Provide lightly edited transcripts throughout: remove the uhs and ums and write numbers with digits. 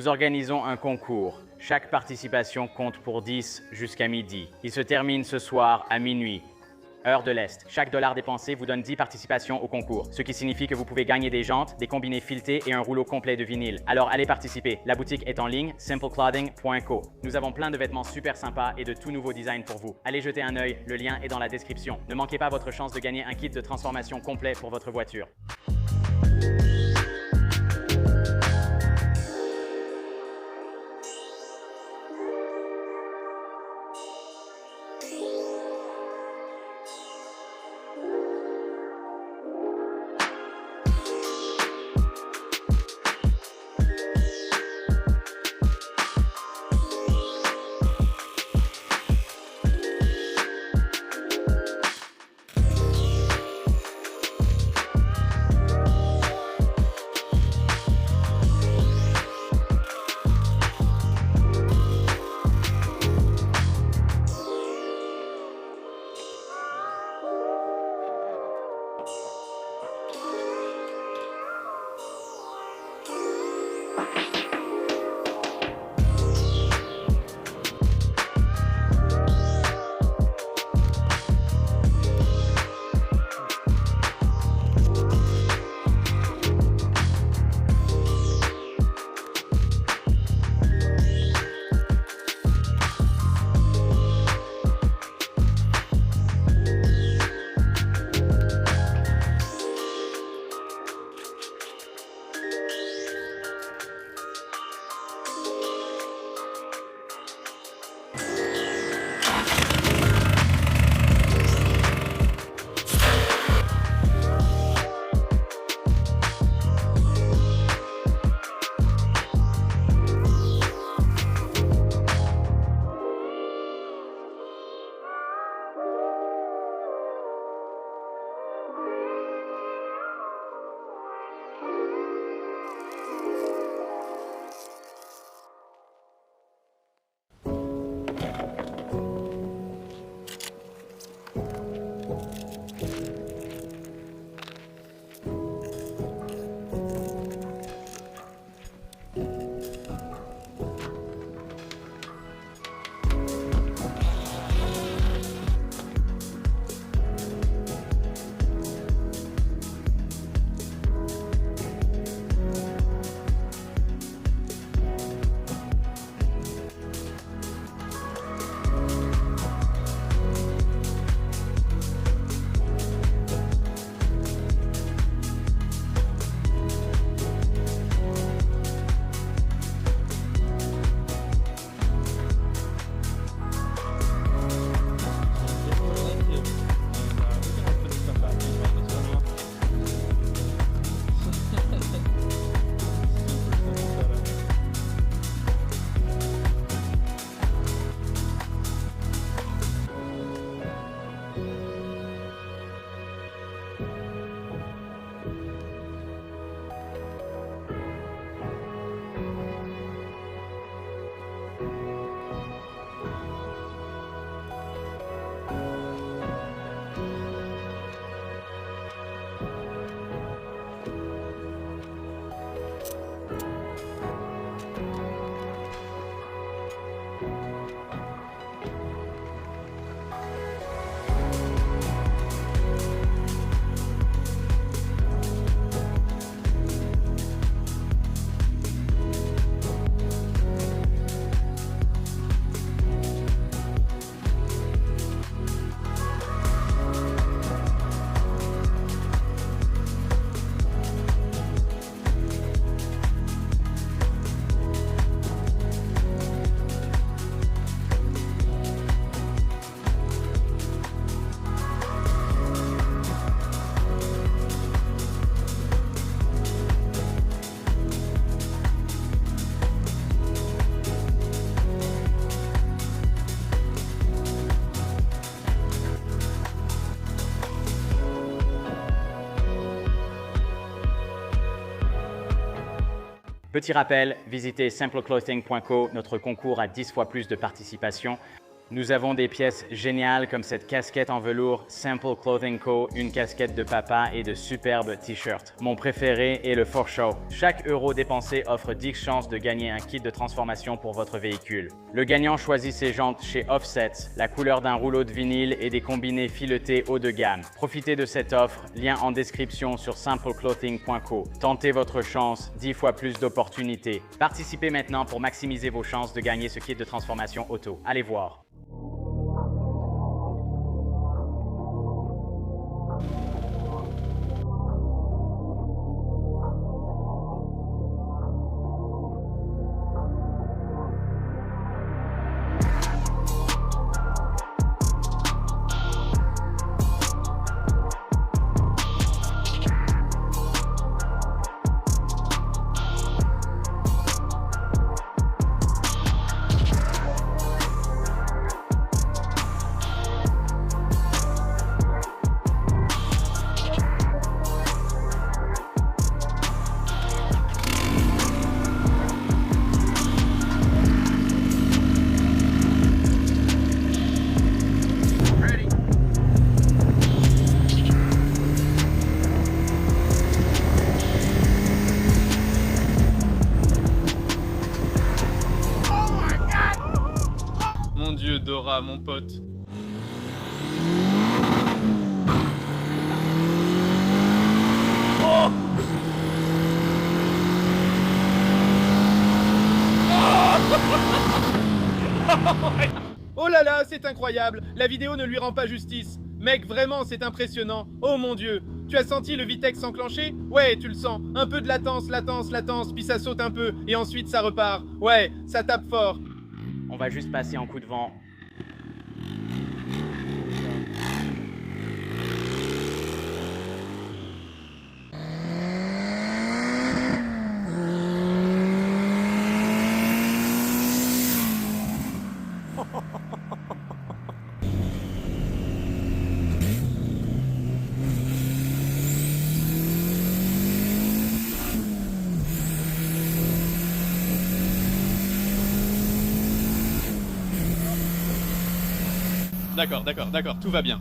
Nous organisons un concours. Chaque participation compte pour 10 jusqu'à midi. Il se termine ce soir à minuit. Heure de l'Est. Chaque dollar dépensé vous donne 10 participations au concours, ce qui signifie que vous pouvez gagner des jantes, des combinés filetés et un rouleau complet de vinyle. Alors allez participer. La boutique est en ligne, simpleclothing.co. Nous avons plein de vêtements super sympas et de tout nouveaux designs pour vous. Allez jeter un œil, le lien est dans la description. Ne manquez pas votre chance de gagner un kit de transformation complet pour votre voiture. Petit rappel, visitez simpleclothing.co, notre concours à 10 fois plus de participation. Nous avons des pièces géniales comme cette casquette en velours Simple Clothing Co., une casquette de papa et de superbes t-shirts. Mon préféré est le For Show. Chaque euro dépensé offre 10 chances de gagner un kit de transformation pour votre véhicule. Le gagnant choisit ses jantes chez Offset, la couleur d'un rouleau de vinyle et des combinés filetés haut de gamme. Profitez de cette offre, lien en description sur simpleclothing.co. Tentez votre chance, 10 fois plus d'opportunités. Participez maintenant pour maximiser vos chances de gagner ce kit de transformation auto. Allez voir. Mon Dieu, Dora, mon pote. Oh Oh là là, c'est incroyable. La vidéo ne lui rend pas justice. Mec, vraiment, c'est impressionnant. Oh mon Dieu. Tu as senti le Vitex s'enclencher? Ouais, tu le sens. Un peu de latence, puis ça saute un peu, et ensuite ça repart. Ouais, ça tape fort. On va juste passer en coup de vent. D'accord, tout va bien.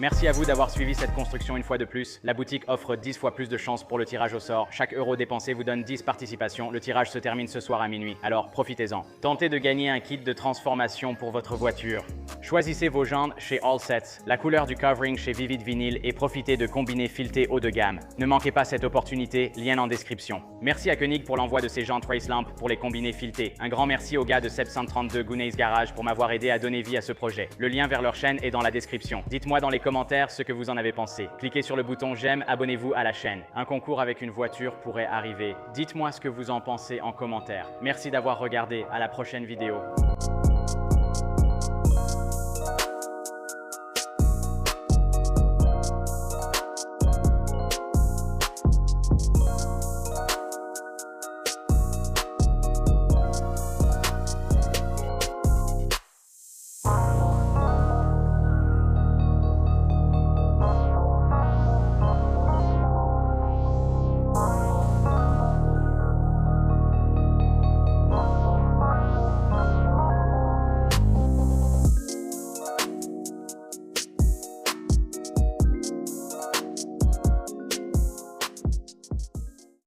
Merci à vous d'avoir suivi cette construction une fois de plus. La boutique offre 10 fois plus de chances pour le tirage au sort. Chaque euro dépensé vous donne 10 participations. Le tirage se termine ce soir à minuit, alors profitez-en. Tentez de gagner un kit de transformation pour votre voiture. Choisissez vos jantes chez All Sets, la couleur du covering chez Vivid Vinyl et profitez de combinés filetés haut de gamme. Ne manquez pas cette opportunité, lien en description. Merci à Koenig pour l'envoi de ces jantes Race Lamp pour les combinés filetés. Un grand merci aux gars de 732 Goonies Garage pour m'avoir aidé à donner vie à ce projet. Le lien vers leur chaîne est dans la description. Dites-moi dans les commentaires ce que vous en avez pensé. Cliquez sur le bouton j'aime, abonnez-vous à la chaîne. Un concours avec une voiture pourrait arriver. Dites-moi ce que vous en pensez en commentaire. Merci d'avoir regardé, à la prochaine vidéo.